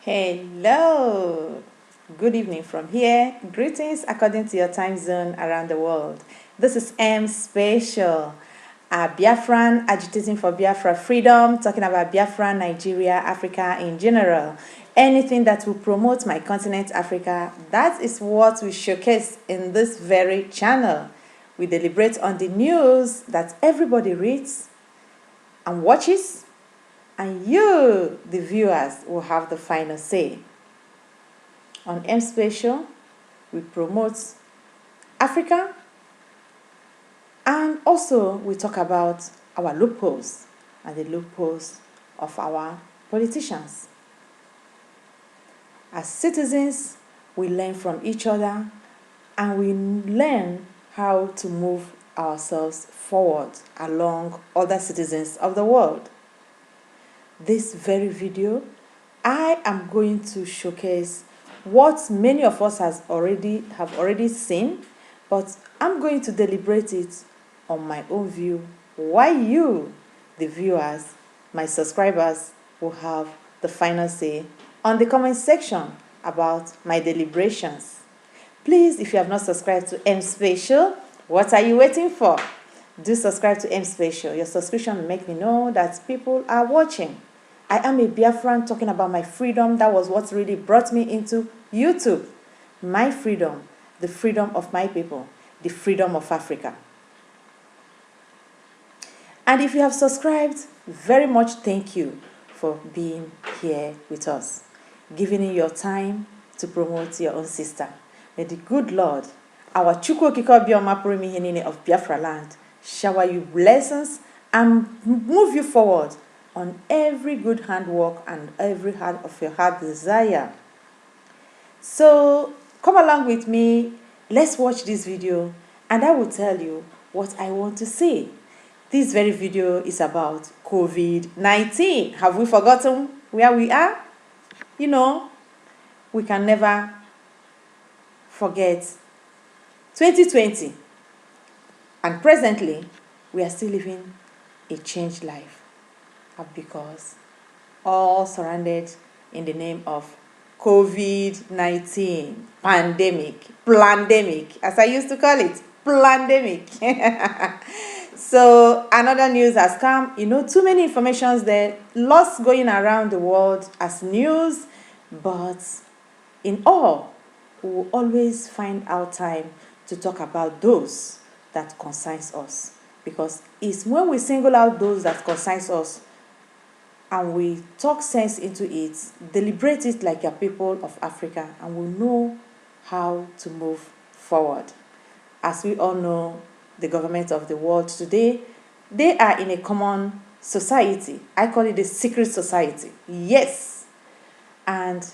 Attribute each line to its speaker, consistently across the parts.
Speaker 1: Hello, good evening from here. Greetings according to your time zone around the world. This is M Special, a Biafran agitating for Biafra freedom, talking about Biafra, Nigeria, Africa in general. Anything that will promote my continent, Africa, that is what we showcase in this very channel. We deliberate on the news that everybody reads and watches, and you, the viewers, will have the final say. On M Special, we promote Africa, and also we talk about our loopholes and the loopholes of our politicians. As citizens, we learn from each other and we learn how to move ourselves forward along other citizens of the world. This very video, I am going to showcase what many of us have already seen, but I'm going to deliberate it on my own view, why you, the viewers, my subscribers, will have the final say on the comment section about my deliberations. Please, if you have not subscribed to M Special, what are you waiting for? Do subscribe to M Special. Your subscription will make me know that people are watching. I am a Biafran talking about my freedom. That was what really brought me into YouTube. My freedom, the freedom of my people, the freedom of Africa. And if you have subscribed, very much thank you for being here with us, giving in your time to promote your own sister. May the good Lord, our Chukwokika Bioma of Biafra land, shower you blessings and move you forward on every good handwork and every heart of your heart desire. So come along with me, let's watch this video and I will tell you what I want to say. This very video is about COVID-19. Have we forgotten where we are? You know, we can never forget 2020. And presently, we are still living a changed life because all surrounded in the name of COVID-19, pandemic, as I used to call it, pandemic. So another news has come, too many informations there, lots going around the world as news, but in all, we will always find our time to talk about those that concerns us, because it's when we single out those that concerns us and we talk sense into it, deliberate it like a people of Africa, and we know how to move forward. As we all know, the government of the world today, they are in a common society. I call it a secret society. Yes. And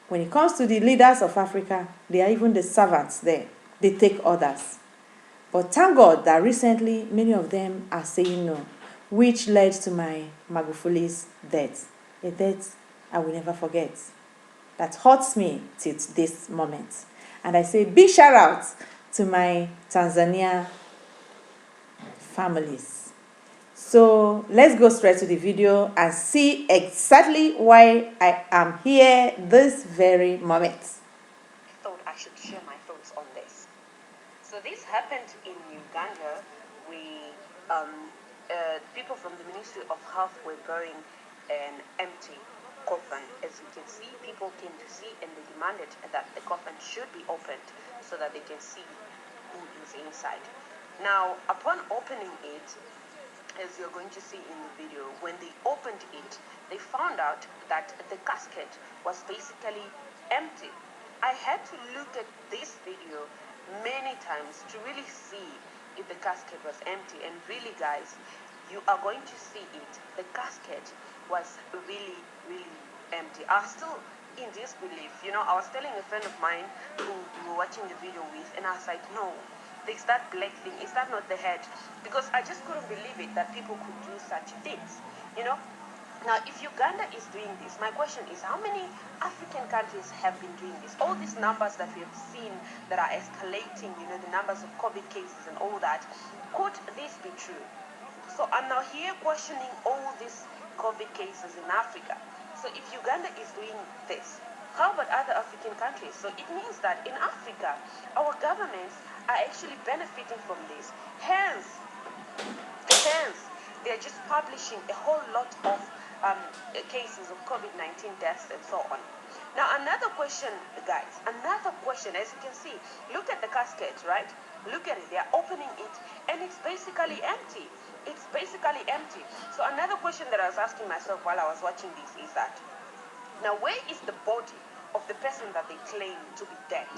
Speaker 1: when it comes to the leaders of Africa, they are even the servants there. They take orders. But thank God that recently many of them are saying no, which led to my Magufuli's death. A death I will never forget. That hurts me till this moment. And I say big shout out to my Tanzania families. So let's go straight to the video and see exactly why I am here this very moment.
Speaker 2: I thought I should share my thoughts on this. So this happened in Uganda. People from the Ministry of Health were burying an empty coffin. As you can see, people came to see and they demanded that the coffin should be opened so that they can see who is inside. Now, upon opening it, as you're going to see in the video, when they opened it, they found out that the casket was basically empty. I had to look at this video many times to really see if the casket was empty, and really, guys, you are going to see it. The casket was really empty. I was still in disbelief. I was telling a friend of mine who we were watching the video with, and I was like, no, there's that black thing. Is that not the head? Because I just couldn't believe it that people could do such things. Now, if Uganda is doing this, my question is, how many African countries have been doing this? All these numbers that we have seen that are escalating, the numbers of COVID cases and all that, could this be true? So I'm now here questioning all these COVID cases in Africa. So if Uganda is doing this, how about other African countries? So it means that in Africa, our governments are actually benefiting from this. Hence, they're just publishing a whole lot of cases of COVID-19 deaths and so on. Now, another question, guys, as you can see, look at the casket, right? Look at it, they're opening it, and it's basically empty. It's basically empty. So another question that I was asking myself while I was watching this is that, now where is the body of the person that they claim to be dead?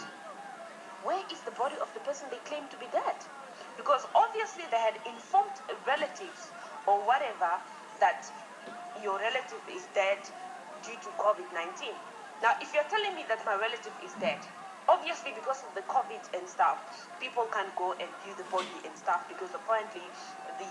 Speaker 2: Where is the body of the person they claim to be dead? Because obviously they had informed relatives or whatever that your relative is dead due to COVID-19. Now, if you're telling me that my relative is dead, obviously because of the COVID and stuff, people can go and view the body and stuff because apparently the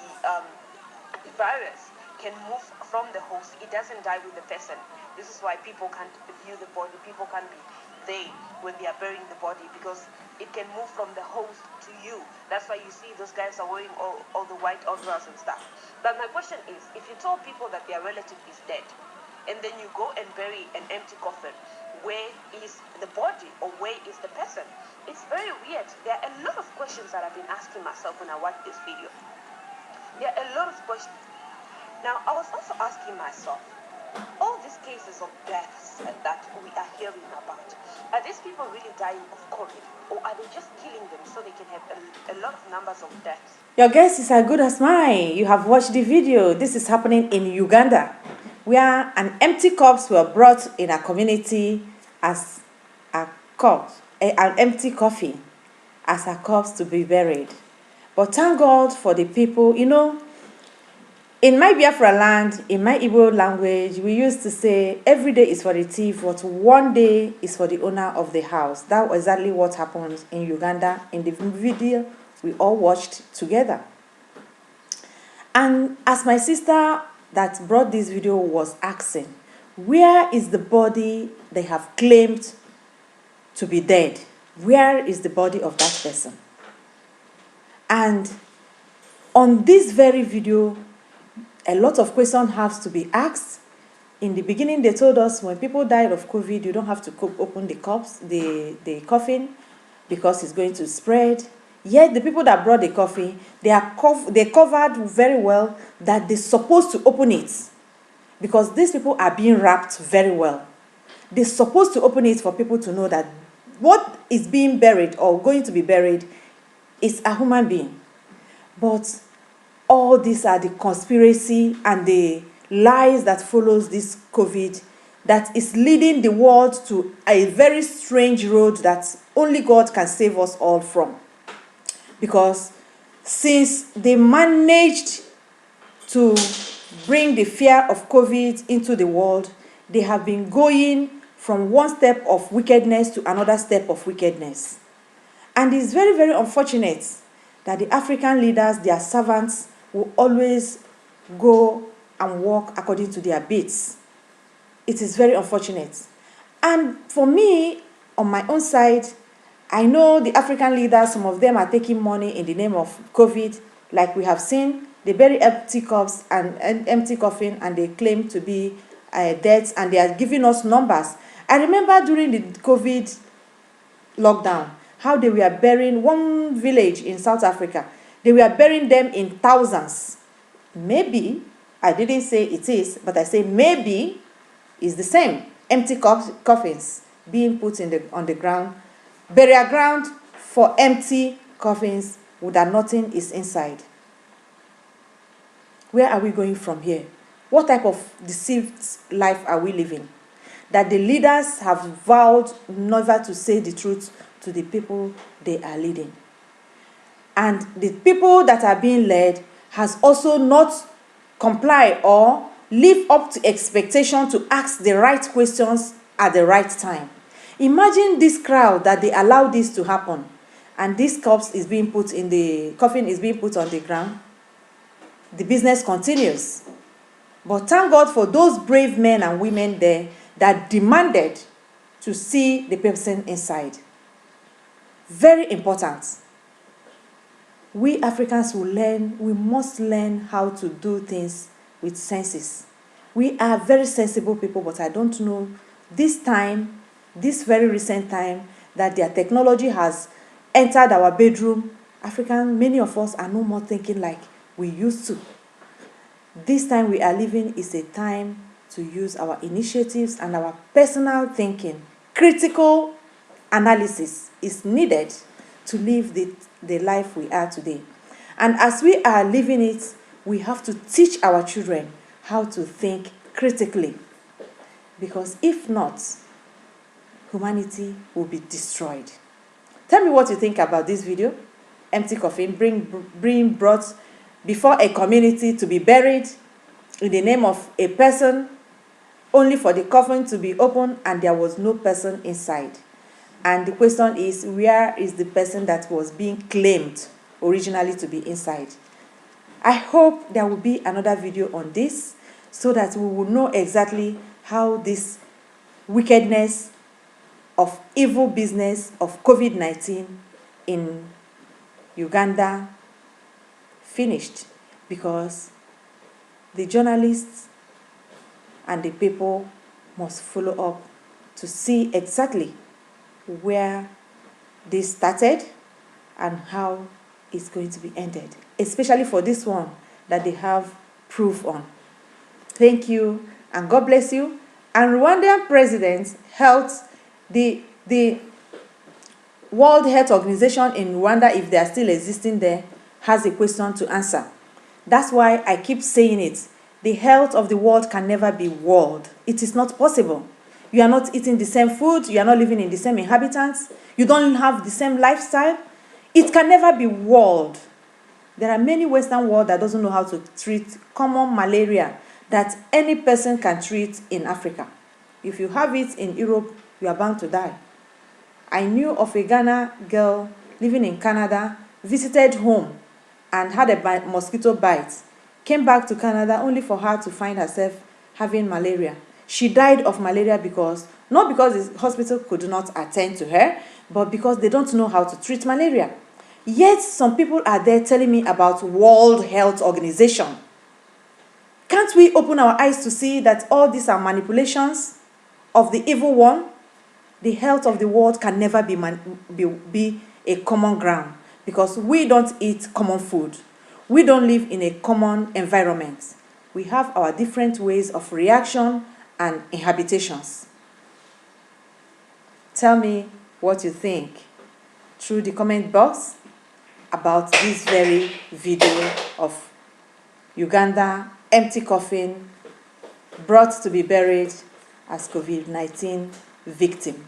Speaker 2: virus can move from the host. It doesn't die with the person. This is why people can't view the body. People can't be there when they are burying the body because it can move from the host to you. That's why you see those guys are wearing all the white overalls and stuff. But my question is, if you told people that their relative is dead, and then you go and bury an empty coffin, where is the body or where is the person? It's very weird. There are a lot of questions that I've been asking myself when I watch this video. There are a lot of questions. Now, I was also asking myself, all these cases of deaths that we are hearing about, are these people really dying of COVID, or are they just killing them so they can have a lot of numbers of deaths?
Speaker 1: Your guess is as good as mine. You have watched the video. This is happening in Uganda, where an empty corpse were brought in a community as a corpse, an empty coffin as a corpse to be buried. But thank God for the people, in my Biafra land, in my Igbo language, we used to say, every day is for the thief, but one day is for the owner of the house. That was exactly what happened in Uganda in the video we all watched together. And as my sister that brought this video was asking, where is the body they have claimed to be dead? Where is the body of that person? And on this very video, a lot of questions have to be asked. In the beginning, they told us when people died of COVID, you don't have to open the coffin because it's going to spread. Yet the people that brought the coffin, they covered very well that they're supposed to open it because these people are being wrapped very well. They're supposed to open it for people to know that what is being buried or going to be buried is a human being. But all these are the conspiracy and the lies that follows this COVID that is leading the world to a very strange road that only God can save us all from. Because since they managed to bring the fear of COVID into the world, they have been going from one step of wickedness to another step of wickedness. And it's very, very unfortunate that the African leaders, their servants, will always go and walk according to their beats. It is very unfortunate. And for me, on my own side, I know the African leaders, some of them are taking money in the name of COVID, like we have seen. They bury empty cups and empty coffin, and they claim to be dead, and they are giving us numbers. I remember during the COVID lockdown, how they were burying one village in South Africa. They were burying them in thousands. Maybe, I didn't say it is, but I say maybe it's the same. Empty coffins being put on the ground. Burial ground for empty coffins with that nothing is inside. Where are we going from here? What type of deceived life are we living? That the leaders have vowed never to say the truth to the people they are leading. And the people that are being led has also not complied or live up to expectation to ask the right questions at the right time. Imagine this crowd that they allow this to happen, and this corpse is being put in the coffin is being put on the ground. The business continues. But thank God for those brave men and women there that demanded to see the person inside. Very important. We Africans we must learn how to do things with senses. We are very sensible people, but I don't know this time, this very recent time, that their technology has entered our bedroom. Many of us are no more thinking like we used to. This time we are living is a time to use our initiatives and our personal thinking. Critical analysis is needed to live the life we are today. And as we are living it, we have to teach our children how to think critically. Because if not, humanity will be destroyed. Tell me what you think about this video. Empty coffin being brought before a community to be buried in the name of a person, only for the coffin to be opened and there was no person inside. And the question is, where is the person that was being claimed originally to be inside? I hope there will be another video on this so that we will know exactly how this wickedness of evil business of COVID-19 in Uganda finished, because the journalists and the people must follow up to see exactly where this started and how it's going to be ended, especially for this one that they have proof on. Thank you and God bless you. And Rwandan president held the World Health Organization in Rwanda, if they are still existing there, has a question to answer. That's why I keep saying it. The health of the world can never be world. It is not possible. You are not eating the same food. You are not living in the same inhabitants. You don't have the same lifestyle. It can never be world. There are many Western world that doesn't know how to treat common malaria that any person can treat in Africa. If you have it in Europe, you are bound to die. I knew of a Ghana girl living in Canada, visited home and had a mosquito bite, came back to Canada only for her to find herself having malaria. She died of malaria not because the hospital could not attend to her, but because they don't know how to treat malaria. Yet some people are there telling me about World Health Organization. Can't we open our eyes to see that all these are manipulations of the evil one? The health of the world can never be a common ground, because we don't eat common food. We don't live in a common environment. We have our different ways of reaction and inhabitations. Tell me what you think through the comment box about this very video of Uganda empty coffin brought to be buried as COVID-19 victim.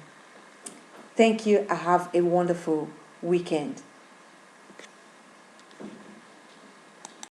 Speaker 1: Thank you. I have a wonderful weekend.